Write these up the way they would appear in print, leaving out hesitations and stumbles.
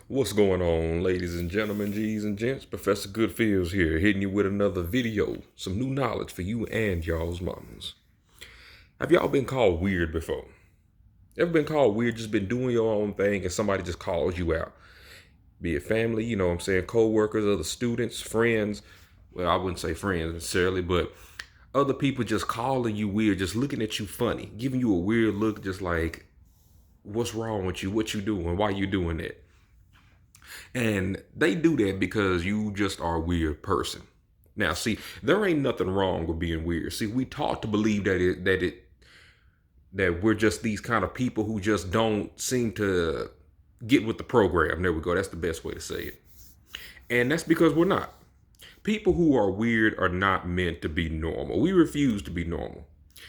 What's going on, ladies and gentlemen, G's and gents? Professor Goodfeels here, hitting you with another video. Some new knowledge for you and y'all's mamas. Have y'all been called weird before? Ever been called weird, just been doing your own thing and somebody just calls you out? Be it family, you know what I'm saying, co-workers, other students, friends. Well, I wouldn't say friends necessarily, but other people just calling you weird, just looking at you funny, giving you a weird look, just like, what's wrong with you? What you doing? Why you doing that? And they do that because you just are a weird person. Now, see, there ain't nothing wrong with being weird. See, we taught to believe that we're just these kind of people who just don't seem to get with the program. There we go. That's the best way to say it. And that's because we're not. People who are weird are not meant to be normal. We refuse to be normal.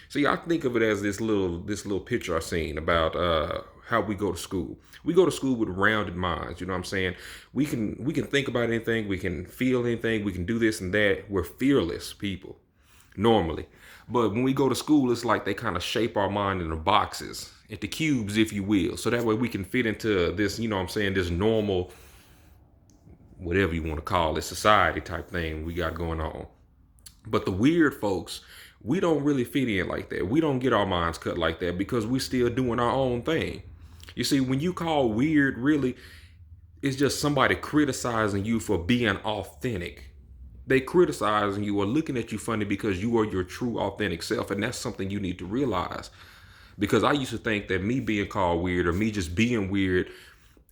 See, I think of it as this little picture I seen about how we go to school. We go to school with rounded minds. You know what I'm saying? We can think about anything. We can feel anything. We can do this and that. We're fearless people normally. But when we go to school, it's like they kind of shape our mind into boxes, into cubes, if you will. So that way we can fit into this, you know what I'm saying, this normal, whatever you want to call it, society type thing we got going on. But the weird folks, we don't really fit in like that. We don't get our minds cut like that because we still doing our own thing. You see, when you call weird, really, it's just somebody criticizing you for being authentic. They criticizing you or looking at you funny because you are your true authentic self. And that's something you need to realize. Because I used to think that me being called weird or me just being weird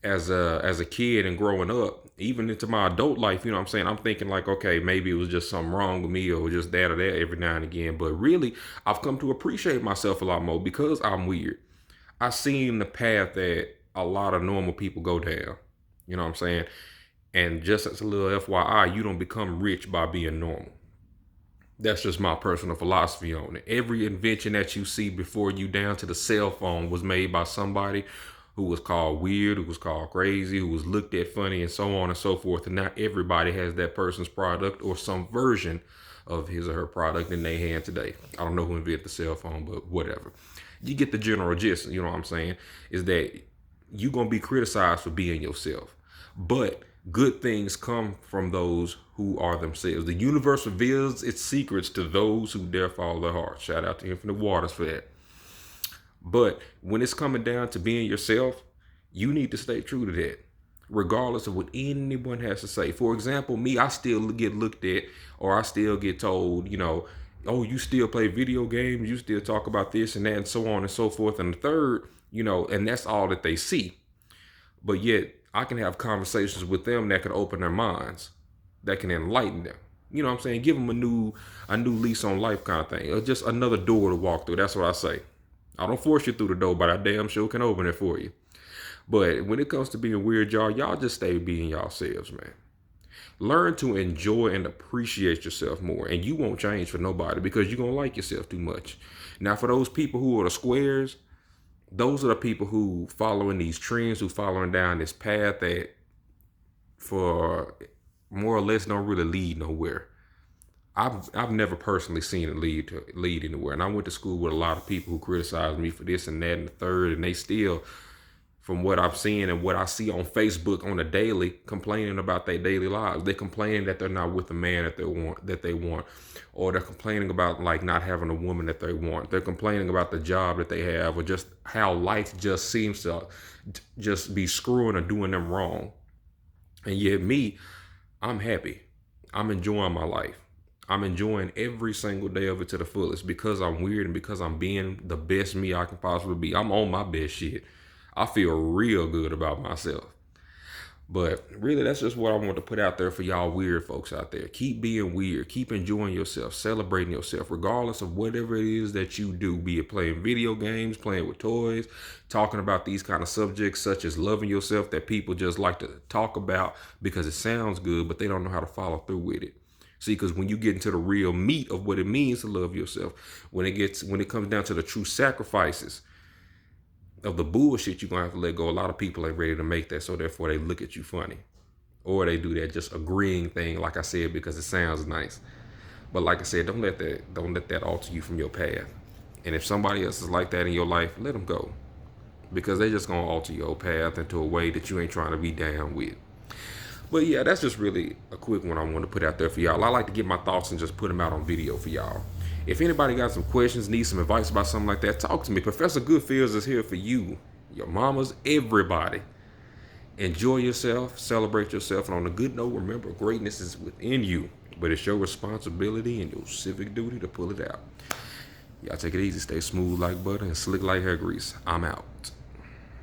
as a kid and growing up, even into my adult life, you know what I'm saying? I'm thinking like, okay, maybe it was just something wrong with me or just that or that every now and again. But really, I've come to appreciate myself a lot more because I'm weird. I seen the path that a lot of normal people go down. You know what I'm saying? And just as a little FYI, you don't become rich by being normal. That's just my personal philosophy on it. Every invention that you see before you, down to the cell phone, was made by somebody who was called weird, who was called crazy, who was looked at funny, and so on and so forth. And not everybody has that person's product or some version of his or her product in their hand today. I don't know who invented the cell phone, but whatever. You get the general gist, you know what I'm saying? Is that you're going to be criticized for being yourself. But good things come from those who are themselves. The universe reveals its secrets to those who dare follow their heart. Shout out to Infinite Waters for that. But when it's coming down to being yourself, you need to stay true to that, regardless of what anyone has to say. For example, me, I still get looked at or I still get told, oh, you still play video games, you still talk about this and that and so on and so forth. And the third, and that's all that they see. But yet I can have conversations with them that can open their minds, that can enlighten them. You know what I'm saying? Give them a new lease on life kind of thing. Or just another door to walk through. That's what I say. I don't force you through the door, but I damn sure can open it for you. But when it comes to being weird, y'all just stay being yourselves, man. Learn to enjoy and appreciate yourself more. And you won't change for nobody because you're going to like yourself too much. Now, for those people who are the squares, those are the people who following these trends, who following down this path that for more or less don't really lead nowhere. I've never personally seen it lead anywhere. And I went to school with a lot of people who criticized me for this and that and the third, and they still, from what I'm seeing and what I see on Facebook on a daily, complaining about their daily lives. They complaining that they're not with the man that they want, or they're complaining about like not having a woman that they want. They're complaining about the job that they have, or just how life just seems to just be screwing or doing them wrong. And yet me, I'm happy. I'm enjoying my life. I'm enjoying every single day of it to the fullest because I'm weird and because I'm being the best me I can possibly be. I'm on my best shit. I feel real good about myself. But really, that's just what I want to put out there for y'all weird folks out there. Keep being weird. Keep enjoying yourself, celebrating yourself, regardless of whatever it is that you do, be it playing video games, playing with toys, talking about these kind of subjects such as loving yourself that people just like to talk about because it sounds good, but they don't know how to follow through with it. See, because when you get into the real meat of what it means to love yourself, when it comes down to the true sacrifices of the bullshit, you're gonna have to let go. A lot of people ain't ready to make that, so therefore they look at you funny, or they do that just agreeing thing, like I said, because it sounds nice. But like I said, don't let that alter you from your path. And if somebody else is like that in your life, let them go. because they just gonna alter your path into a way that you ain't trying to be down with. But yeah, that's just really a quick one I want to put out there for y'all. I like to get my thoughts and just put them out on video for y'all. If anybody got some questions, need some advice about something like that, talk to me. Professor Goodfeels is here for you, your mamas, everybody. Enjoy yourself, celebrate yourself, and on a good note, remember, greatness is within you, but it's your responsibility and your civic duty to pull it out. Y'all take it easy, stay smooth like butter and slick like hair grease. I'm out.